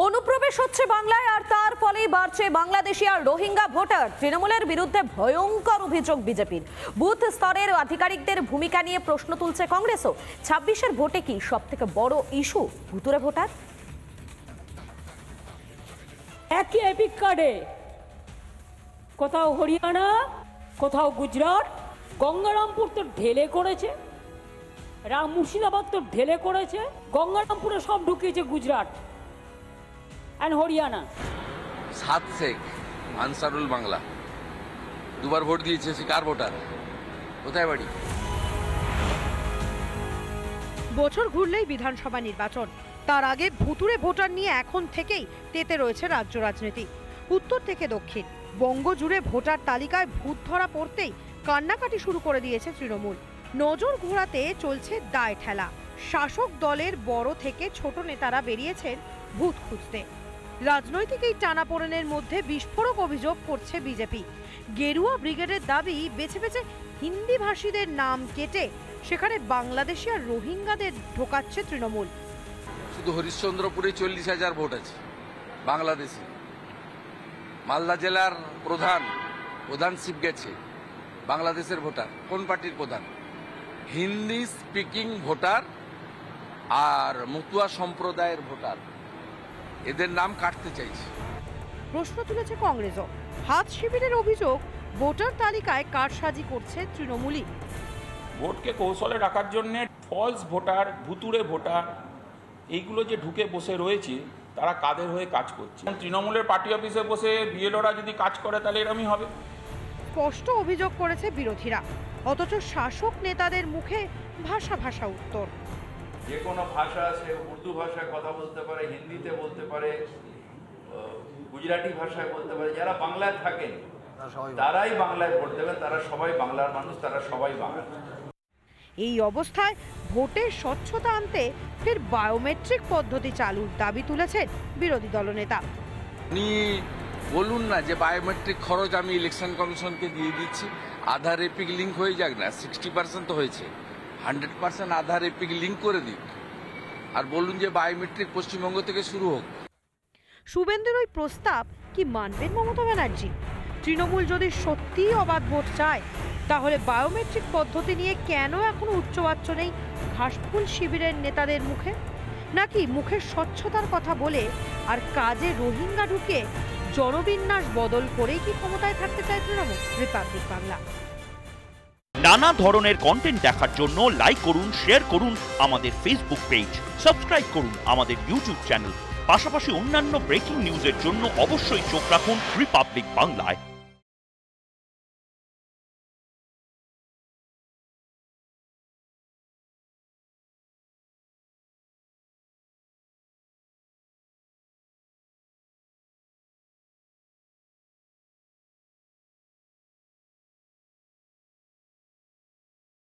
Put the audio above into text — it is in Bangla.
অনুপ্রবেশ হচ্ছে বাংলায়, আর তার ফলেই বাড়ছে বাংলাদেশি আর রোহিঙ্গা ভোটার। তৃণমূলের বিরুদ্ধে ভয়ঙ্কর অভিযোগ বিজেপির। বুথ স্তরের আধিকারিকদের ভূমিকা নিয়ে প্রশ্ন তুলছে কংগ্রেসও। ২৬-এর ভোটে কি সবথেকে বড় ইস্যু ভুতুরে ভোটার? একই এপিক কার্ডে কোথাও হরিয়ানা, কোথাও গুজরাট, গঙ্গারামপুর তো ঢেলে করেছে, মুর্শিদাবাদ তো ঢেলে করেছে, গঙ্গারামপুরে সব ঢুকিয়েছে গুজরাট আর হরিয়ানা। সাত শেখ আনসারুল বাংলা দুবার ভোট দিয়েছে, সে কার ভোটার? কোথায় বাড়ি? বছর ঘুরলেই বিধানসভা নির্বাচন, তার আগে ভুতুরে ভোটার নিয়ে এখন থেকেই তেতে রয়েছে রাজ্য রাজনীতি। উত্তর থেকে দক্ষিণ বঙ্গ জুড়ে ভোটার তালিকায় ভূত ধরা পড়তেই কান্নাকাটি শুরু করে দিয়েছে তৃণমূল। নজর ঘোরাতে চলছে দায় ঠেলা। শাসক দলের বড় থেকে ছোট নেতারা বেরিয়েছেন ভূত খুঁজতে। রাজনৈতিক এই টানাপোড়েনের মধ্যে বিস্ফোরক অভিযোগ করছে বিজেপি। গেরুয়া ব্রিগেডের দাবি বেছে বেছে হিন্দি ভাষীদের নাম কেটে সেখানে বাংলাদেশি আর রোহিঙ্গাদের ঢোকাচ্ছে তৃণমূল। শুধু হরিশ্চন্দ্রপুরে ৪০,০০০ ভোট আছে বাংলাদেশি। মালদা জেলার প্রধান শিপ গেছে বাংলাদেশের ভোটার। কোন পার্টির প্রধান? হিন্দি স্পিকিং ভোটার আর মতুয়া সম্প্রদায়ের ভোটার, এদের নাম কাটতে চাইছে। প্রশ্ন তুলেছে কংগ্রেসও। হাত শিবিরের অভিযোগ, ভোটার তালিকায় কারসাজি করছে তৃণমূলই। ভোটকে কৌশলে রাখার জন্য ফলস ভোটার, ভুতুড়ে ভোটার, এইগুলো যে ঢুকে বসে রয়েছে, তারা কাদের হয়ে কাজ করছে? তৃণমূলের পার্টি অফিসে বসে বিএলওরা যদি কাজ করে তাহলে এরকমই হবে। স্পষ্ট অভিযোগ করেছে বিরোধীরা, অথচ শাসক নেতাদের মুখে ভাষা ভাষা উত্তর। যে কোনো ভাষা, সে উর্দু ভাষায় কথা বলতে পারে, হিন্দিতে বলতে পারে, গুজরাটি ভাষায় বলতে পারে। যারা বাংলায় থাকেন তারাই বাংলায় ভোট দেবেন, তারা সবাই বাংলার মানুষ, তারা সবাই বাংলা। এই অবস্থায় ভোটের স্বচ্ছতা আনতে ফের বায়োমেট্রিক পদ্ধতি চালুর দাবি তুলেছেন বিরোধী দলনেতা। উনি বলুন না যে বায়োমেট্রিক খরচ আমি ইলেকশন কমিশনকে দিয়ে দিচ্ছি, আধার এপিক লিঙ্ক হয়ে যাক না। 60% তো হয়েছে, 100% আধার এপিক লিঙ্ক করে দিক। আর বলুন যে বায়োমেট্রিক পশ্চিমবঙ্গ থেকে শুরু হোক। শুভেন্দুর ওই প্রস্তাব কি মানবেন মমতা ব্যানার্জি? তৃণমূল যদি সত্যিই অবাধ ভোট চায়, তাহলে বায়োমেট্রিক পদ্ধতি নিয়ে কেন এখনো উচ্চবাচ্য নেই ঘাসফুল শিবিরের নেতাদের মুখে? নাকি মুখের স্বচ্ছতার কথা বলে আর কাজে রোহিঙ্গা ঢুকে জনবিন্যাস বদল করেই কি ক্ষমতায় থাকতে চায় তৃণমূল? রিপাবলিক বাংলা। নানা ধরনের কন্টেন্ট দেখার জন্য লাইক করুন, শেয়ার করুন আমাদের ফেসবুক পেজ, সাবস্ক্রাইব করুন আমাদের ইউটিউব চ্যানেল। পাশাপাশি অন্যান্য ব্রেকিং নিউজের জন্য অবশ্যই চোখ রাখুন রিপাবলিক বাংলায়।